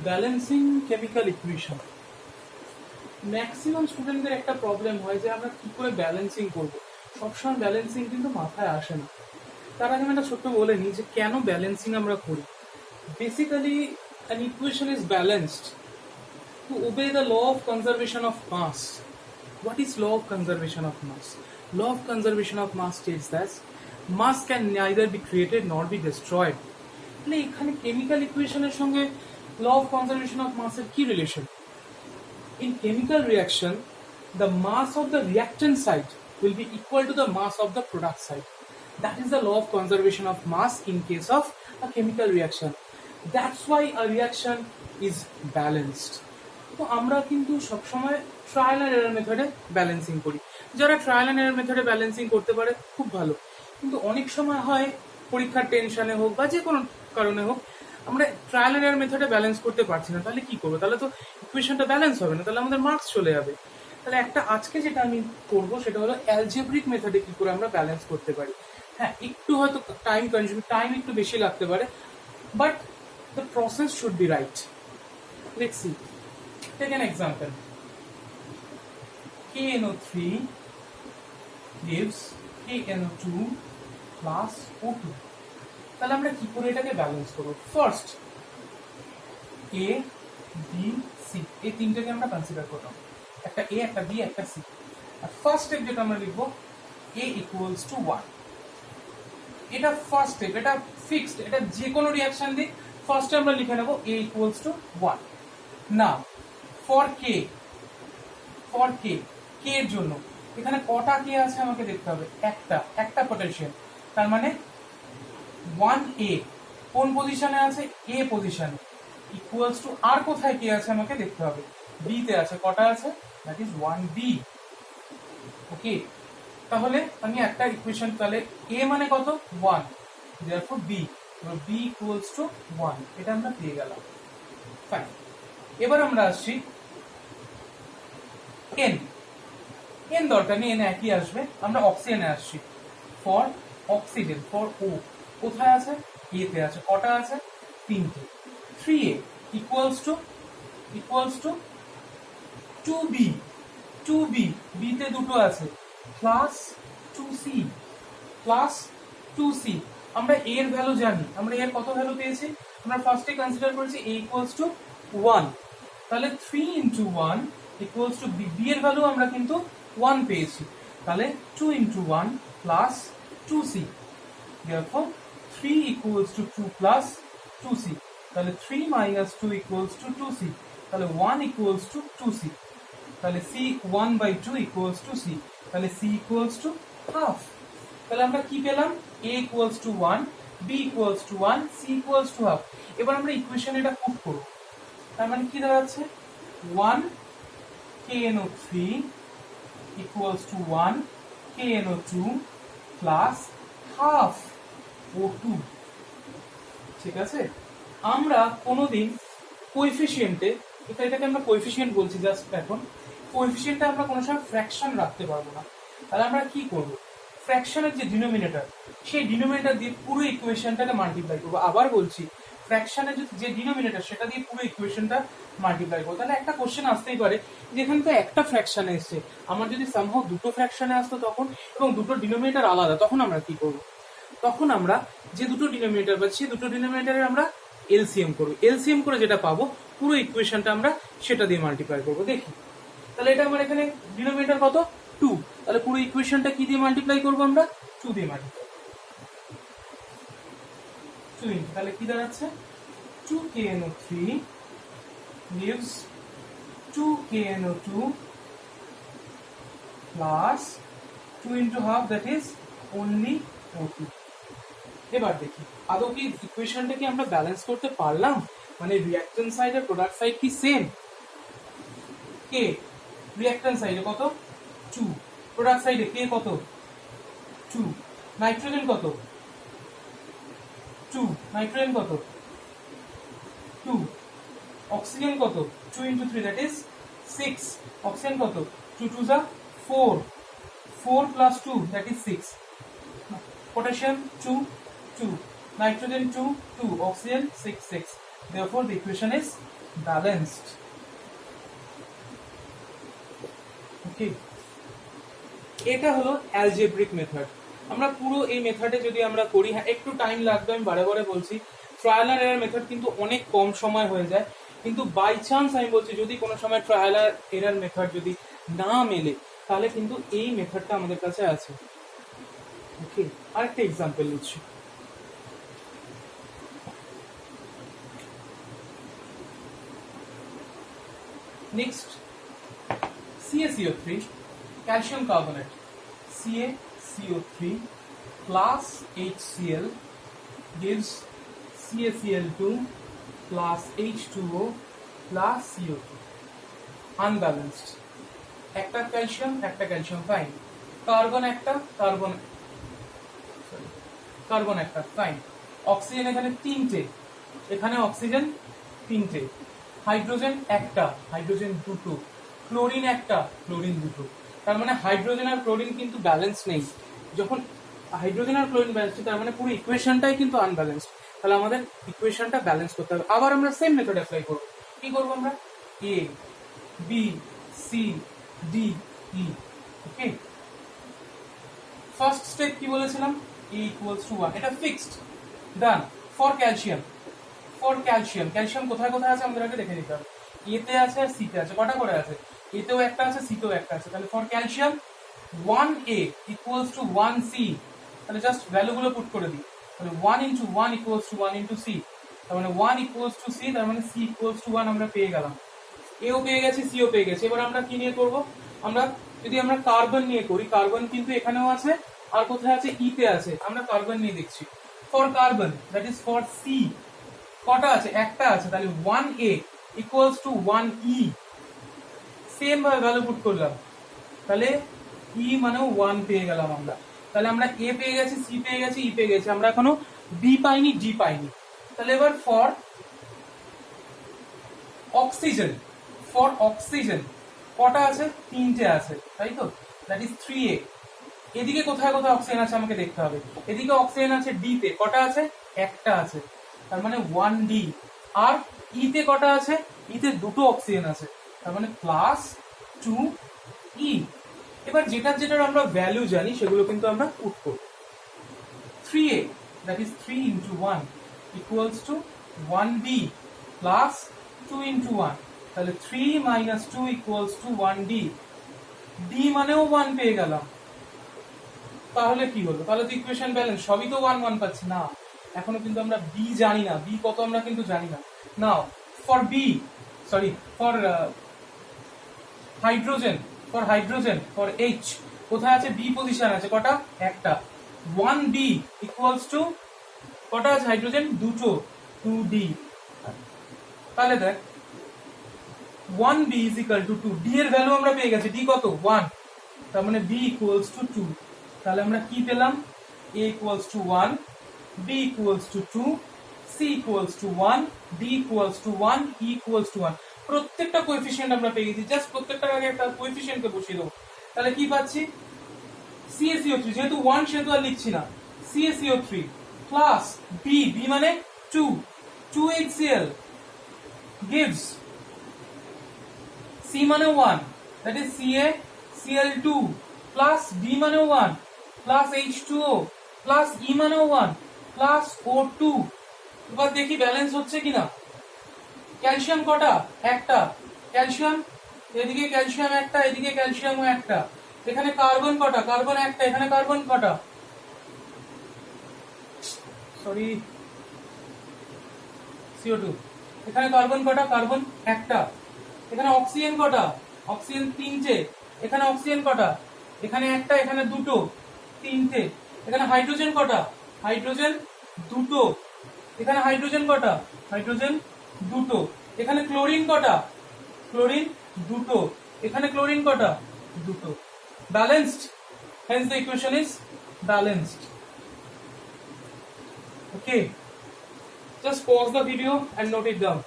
Balancing chemical equation. Maximum স্টুডেন্টদের একটা problem হয় যে আমরা কি করে ব্যালেন্সিং করব, সবসময় ব্যালেন্সিং কিন্তু মাথায় আসে না। তার আগে আমি একটা ছোট্ট বলে নিই যে কেন ব্যালেন্সিং আমরা করি। Basically an equation is balanced to obey the law of conservation of mass. What is law of conservation of mass? Law of conservation of mass states that mass can neither be created nor be destroyed. তাহলে এখানে chemical ইকুয়েশনের সঙ্গে law of conservation of মাসের কি relation? In chemical reaction, the mass of the reactant site will be equal to the mass of the product site. That is the law of conservation of mass in case of a chemical reaction. That's why a reaction is balanced. তো আমরা কিন্তু সবসময় trial and error মেথডে balancing করি। যারা trial and error মেথডে balancing করতে পারে খুব ভালো, কিন্তু অনেক সময় হয় পরীক্ষার টেনশনে হোক বা যে কোনো কারণে হোক আমরা ট্রায়াল অ্যান্ড এরর মেথডে ব্যালেন্স করতে পারছি না। তাহলে কি করবো? তাহলে তো ইকুয়েশনটা ব্যালেন্স হবে না, তাহলে আমাদের মার্কস চলে যাবে। তাহলে একটা আজকে যেটা আমি করবো সেটা হলো অ্যালজেব্রিক মেথডে কি করে আমরা ব্যালেন্স করতে পারি। হ্যাঁ, একটু হয়তো টাইম একটু বেশি লাগতে পারে, but the process should be right. Let's see. Take an example. KNO3 gives KNO2 plus O2. তাহলে আমরা কি করে এটাকে ব্যালেন্স করব? ফার্স্ট A, B, C এই তিনটাকে আমরা কনসিডার করলাম, একটা A, একটা B, একটা C। আর ফার্স্ট স্টেপ যেটা আমরা লিখবো A equals to 1। এটা ফার্স্ট স্টেপ, এটা ফিক্সড, এটা যে কোনো রিঅ্যাকশন দিক ফার্স্টে আমরা লিখে নেব A equals to 1। Now for K K এর জন্য এখানে কটা K আছে আমাকে দেখতে হবে, একটা পটেনশিয়াল। তার মানে 1A কোন পজিশনে আছে? A পজিশনে, ইকুয়ালস টু আর কোথায় K আছে আমাকে দেখতে হবে, B তে আছে। কটা আছে? That is 1B। ওকে, তাহলে আমি একটা ইকুয়েশন, তাহলে A মানে কত? 1, therefore B equals to 1, এটা আমরা পেয়ে গেলাম। ফাইন, এবার আমরা আসছি N দরকার নেই, N একই আসবে। আমরা অক্সিজেনে আসছি। ফর অক্সিজেন, ফর O কোথায় আছে? A তে আছে। কটা আছে? 3টে। 3A equals to 2B B তে দুটো আছে, প্লাস 2C আমরা A এর ভ্যালু জানি। আমরা এর কত ভ্যালু পেয়েছি? আমরা ফার্স্টে কনসিডার করেছি A equals to 1, তাহলে 3 into 1 equals to B এর ভ্যালু আমরা কিন্তু 1 পেয়েছি, তাহলে 2 into 1 plus 2C, therefore 3 equals to 2 plus 2C, তাহলে 3 minus 2 equals to 2C, তাহলে 1 equals to 2C, তাহলে C 1 by 2 equals to C, তাহলে C equals to half। তাহলে আমরা কি পেলাম? A equals to 1, B equals to 1, C equals to half। এবার আমরা ইকুয়েশন এটা পুট করব। তার মানে কি দাঁড়াচ্ছে? 1 KNO3 equals to 1 KNO2 plus half O2। ঠিক আছে, আমরা কোনোদিন কোএফিসিয়েন্টে, এটাকে আমরা কোএফিসিয়েন্ট বলছি জাস্ট এখন, কোএফিসিয়েন্টে আমরা কোনো সময় ফ্র্যাকশন রাখতে পারবো না। তাহলে আমরা কি করব? ফ্র্যাকশনের যে ডিনোমিনেটর, সেই ডিনোমিনেটর দিয়ে পুরো ইকুয়েশনটাকে মাল্টিপ্লাই করবো। আবার বলছি, ফ্র্যাকশনের যে ডিনোমিনেটর সেটা দিয়ে পুরো ইকুয়েশনটা মাল্টিপ্লাই করবো। তাহলে একটা কোশ্চেন আসতেই পারে যে এখানে তো একটা ফ্র্যাকশনে এসছে, আমার যদি সামহাও দুটো ফ্র্যাকশনে আসতো তখন, এবং দুটো ডিনোমিনেটর আলাদা, তখন আমরা কি করব? তখন আমরা যে দুটো ডিনোমিনেটর পাচ্ছি দুটো ডিনোমিনেটরে আমরা এলসিএম করবো। এলসিএম করে যেটা পাবো পুরো ইকুয়েশনটা আমরা সেটা দিয়ে মাল্টিপ্লাই করবো। দেখি, তাহলে এটা আমার এখানে ডিনোমিনেটর কত? 2, তাহলে পুরো ইকুয়েশনটা কি দিয়ে মাল্টিপ্লাই করবো? আমরা 2 দিয়ে মাল্টিপ্লাই। 2 তাহলে কি দাঁড়াচ্ছে? 2 KNO3 gives 2 KNO2 plus 2 into half, that is only O2। এবার দেখি আদৌ কি ইকুয়েশনটা কি আমরা ব্যালেন্স করতে পারলাম, মানে রিঅ্যাকট্যান্ট সাইড আর প্রোডাক্ট সাইড কি সেম? কে রিঅ্যাকট্যান্ট সাইডে কত? 2, প্রোডাক্ট সাইডে কে কত? 2, নাইট্রোজেন কত? 2, নাইট্রোজেন কত? 2, অক্সিজেন কত? 2 into 3, that is 6, অক্সিজেন কত? 2 2 যা 4, 4 plus 2, that is 6, potassium 2 2, nitrogen 2 2, oxygen 6 6, therefore the equation is balanced. Okay, এটা হলো অ্যালজেব্রিক মেথড। আমরা পুরো এই মেথডে যদি আমরা করি, হ্যাঁ একটু টাইম লাগবে, আমি বারে বারে বলছি, ট্রায়াল আর এরর মেথড কিন্তু অনেক কম সময় হয়ে যায়, কিন্তু বাই চান্স আমি বলছি যদি কোনো সময় ট্রায়াল আর এরর মেথড যদি না মেলে তাহলে কিন্তু এই মেথডটা আমাদের কাছে আছে। ওকে, আরেকটা এক্সাম্পল নিচ্ছি। Next, CaCO3 calcium carbonate, CaCO3 plus HCl gives CaCl2 plus H2O plus CO2, unbalanced। একটা ক্যালসিয়াম একটা ক্যালসিয়াম ফাইন, কার্বন একটা কার্বন একটা ফাইন, অক্সিজেন এখানে তিনটে, এখানে অক্সিজেন তিনটে, হাইড্রোজেন একটা হাইড্রোজেন দুটো, ক্লোরিন একটা ক্লোরিন দুটো। তার মানে হাইড্রোজেন আর ক্লোরিন কিন্তু ব্যালেন্স নেই। যখন হাইড্রোজেন আর ক্লোরিন ব্যালেন্স, তার মানে পুরো ইকুয়েশনটাই কিন্তু আনব্যালেন্সড। তাহলে আমাদের ইকুয়েশনটা ব্যালেন্স করতে হবে। আবার আমরা সেম মেথড অ্যাপ্লাই করব। কি করব আমরা? A B C D E. Okay, first step কি বলেছিলাম? A equals to 1, এটা fixed, done. For calcium, calcium কোথায় কোথায় আছে আমাদের আগে দেখে নিতে হবে। এতে আছে আর সিতে আছে, কটা করে আছে? এতেও একটা আছে, সিতেও একটা আছে। তাহলে for calcium 1A equals to 1C, তাহলে জাস্ট ভ্যালুগুলো পুট করে দিই। তাহলে 1 into 1 equals to 1 into C, তার মানে 1 equals to C, তার মানে C equals to 1 আমরা পেয়ে গেলাম। এও পেয়ে গেছি, সিও পেয়ে গেছি। এবার আমরা কি নিয়ে করব? আমরা যদি আমরা কার্বন নিয়ে করি, কার্বন কিন্তু এখানেও আছে, আর কোথায় আছে? ইতে আছে। আমরা কার্বন নিয়ে দেখছি। For carbon, that is for C, কটা আছে? একটা আছে। তাহলে 1A equals to 1E, same ভাবে ভ্যালু পুট করলাম, তাহলে E মানেও 1 পেয়ে গেলাম আমরা। তাহলে আমরা A পেয়ে গেছি, C পেয়ে গেছি, E পেয়ে গেছি, আমরা এখনো B পাইনি, D পাইনি। তাহলে এবার ফর অক্সিজেন, কটা আছে? তিনটে আছে, তাই তো? That is 3A। এদিকে কোথায় কোথায় অক্সিজেন আছে আমাকে দেখতে হবে। এদিকে অক্সিজেন আছে D তে, কটা আছে? একটা আছে, তার মানে 1D। আর E তে কটা আছে? E তে দুটো অক্সিজেন আছে, তার মানে প্লাস 2E। এবার যেটার আমরা ভ্যালু জানি সেগুলো কিন্তু আমরা পুট করব। 3A, that is 3 into 1 equals to 1B plus 2 into 1, তাহলে 3 minus 2 equals to 1D, D মানেও 1 পেয়ে গেলাম। তাহলে কি হলো? তাহলে তো ইকুয়েশন ব্যালেন্স, সবই তো 1 1 পাচ্ছি না। এখনো কিন্তু আমরা B জানি না, B কত আমরা কিন্তু জানি না। নাও ফর হাইড্রোজেন, ফর H, কোথায় আছে? B পজিশন আছে, কটা? একটা। 1B equals to কটা আছে? হাইড্রোজেন দুটো, 2D। তাহলে দেখ 1B is equal to 2, D এর ভ্যালু আমরা পেয়ে গেছি, D কত? 1, তার মানে B equals to 2। তাহলে আমরা কি পেলাম? A equals to 1, B equals to 2, C equals to 1, D equals to 1, E equals to 1। প্রত্যেকটা কোএফিসিয়েন্ট আমরা পেয়ে গেছি, জাস্ট প্রত্যেকটার আগে একটা কোএফিসিয়েন্টকে বসিয়ে দেবো। তাহলে কি পাচ্ছি? CaCO3, যেহেতু 1 সেহেতু আর লিখছি না, CaCO3 প্লাস B মানে 2 HCl gives C মানে 1, that is CaCl2 plus B মানে 1 প্লাস H2O প্লাস E মানে 1 প্লাস O2। এবার দেখি ব্যালেন্স হচ্ছে কিনা। ক্যালসিয়াম কটা? একটা। ক্যালসিয়াম, এদিকে ক্যালসিয়াম একটা, এদিকে ক্যালসিয়ামও একটা। এখানে কার্বন কটা? কার্বন একটা। এখানে কার্বন কটা? Sorry, CO2। এখানে কার্বন কটা? কার্বন একটা। এখানে অক্সিজেন কটা? অক্সিজেন তিনটে। এখানে অক্সিজেন কটা? এখানে একটা, এখানে দুটো, তিনটে। এখানে হাইড্রোজেন কটা? হাইড্রোজেন দুটো। এখানে হাইড্রোজেন কটা? হাইড্রোজেন দুটো। এখানে ক্লোরিন কটা? ক্লোরিন দুটো। এখানে ক্লোরিন কটা? দুটো। Balanced, hence the equation is balanced. Okay, just pause the video and note it down.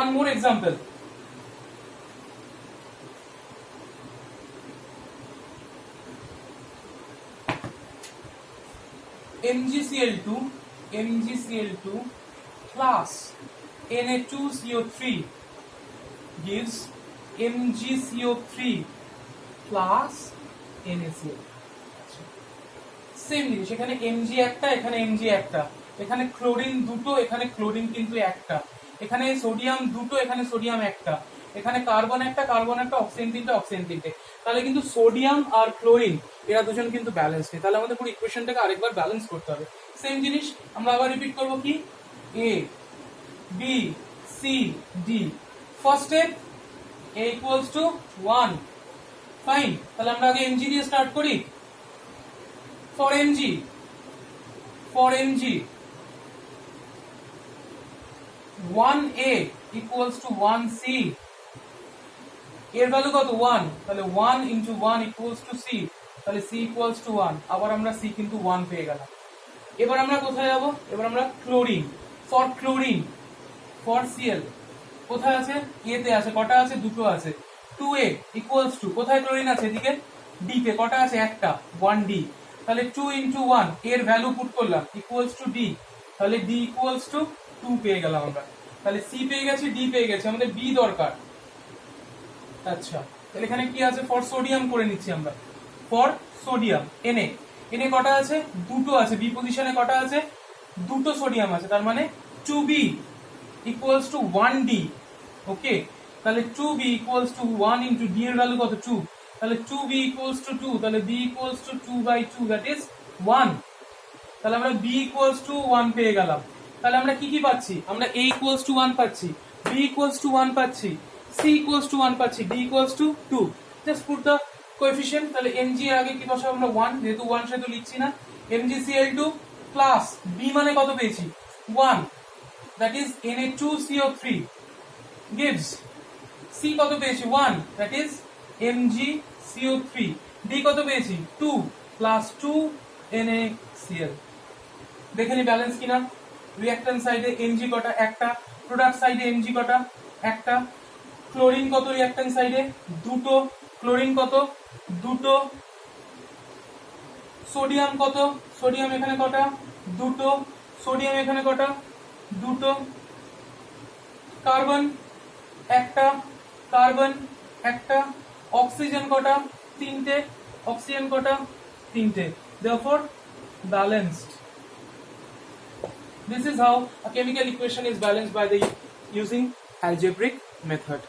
One more example. MgCl2 MgCl2 plus Na2CO3 gives MgCO3 plus NaCl. Same জিনিস, এখানে Mg একটা, এখানে Mg একটা, এখানে ক্লোরিন দুটো, এখানে ক্লোরিন কিন্তু একটা, এখানে সোডিয়াম দুটো, এখানে সোডিয়াম একটা, এখানে কার্বন একটা, কার্বন একটা, অক্সিজেন তিনটে, অক্সিজেন তিনটে। তাহলে কিন্তু সোডিয়াম আর ক্লোরিন এরা দুজন কিন্তু ব্যালেন্স নেই। তাহলে আমাদের পুরো ইকুয়েশনটাকে আরেকবার ব্যালেন্স করতে হবে। সেম জিনিস আমরা আবার রিপিট করবো, কি A B C D। First step A equals to 1, fine. তাহলে আমরা আগে Mg দিয়ে স্টার্ট করি। For Mg 1A equals to 1C, এর ভ্যালু কত 1, তাহলে 1 into 1 equals to C, তাহলে C equals to 1, আবার আমরা C কিন্তু 1 পেয়ে গেলাম। এবার আমরা কোথায় যাব, এবার আমরা ক্লোরিন, for Cl কোথায় আছে, A তে আছে, কটা আছে, দুটো আছে। 2A equals to, কোথায় ক্লোরিন আছে, এদিকে D তে, কটা আছে, একটা, 1D, তাহলে 2 into 1 এর ভ্যালু পুট করলাম ইকুয়ালস টু D, তাহলে D ইকুয়ালস টু 2 পেয়ে গেলাম আমরা। তাহলে C পেয়ে গেছি, D পেয়ে গেছি, আমাদের B দরকার। আচ্ছা, তাহলে এখানে কি আছে, ফর সোডিয়াম করে নিচ্ছি আমরা। ফর সোডিয়াম Na কটা আছে, দুটো আছে। B পজিশনে কটা আছে, দুটো সোডিয়াম আছে, তার মানে 2B ইকুয়ালস টু 1D। ওকে, তাহলে 2B equals to 1 into D এর ভ্যালু কত, 2, তাহলে 2B equals to 2, তাহলে B equals to 2/2, that is 1। তাহলে আমরা B equals to 1 পেয়ে গেলাম। তাহলে আমরা কি কি পাচ্ছি, আমরা A equals to 1 পাচ্ছি, B equals to 1 পাচ্ছি, C equals to 1 পাচ্ছি, D equals to 2। Just put the coefficient. তাহলে Mg এর আগে কি বসাবো আমরা 1, যেহেতু 1 সেহেতু লিখছি না। MgCl2 প্লাস B মানে কত পেয়েছি, 1, that is Na2CO3 gives C কত পেয়েছি, 1, that is MgCO3, D কত পেয়েছি, 2 প্লাস 2 NaCl। দেখে নি ব্যালেন্স কিনা। রিঅ্যাকট্যান্ট সাইডে Mg কটা, একটা, প্রোডাক্ট সাইডে Mg কটা, একটা, ক্লোরিন কত রিঅ্যাকট্যান্ট সাইডে, দুটো, ক্লোরিন কত, দুটো, সোডিয়াম কত, সোডিয়াম এখানে কটা, দুটো, সোডিয়াম এখানে কটা, দুটো, কার্বন একটা, কার্বন একটা, অক্সিজেন কটা, তিনটে, অক্সিজেন কটা, তিনটে, therefore balanced। This is how a chemical equation is balanced by the using algebraic method।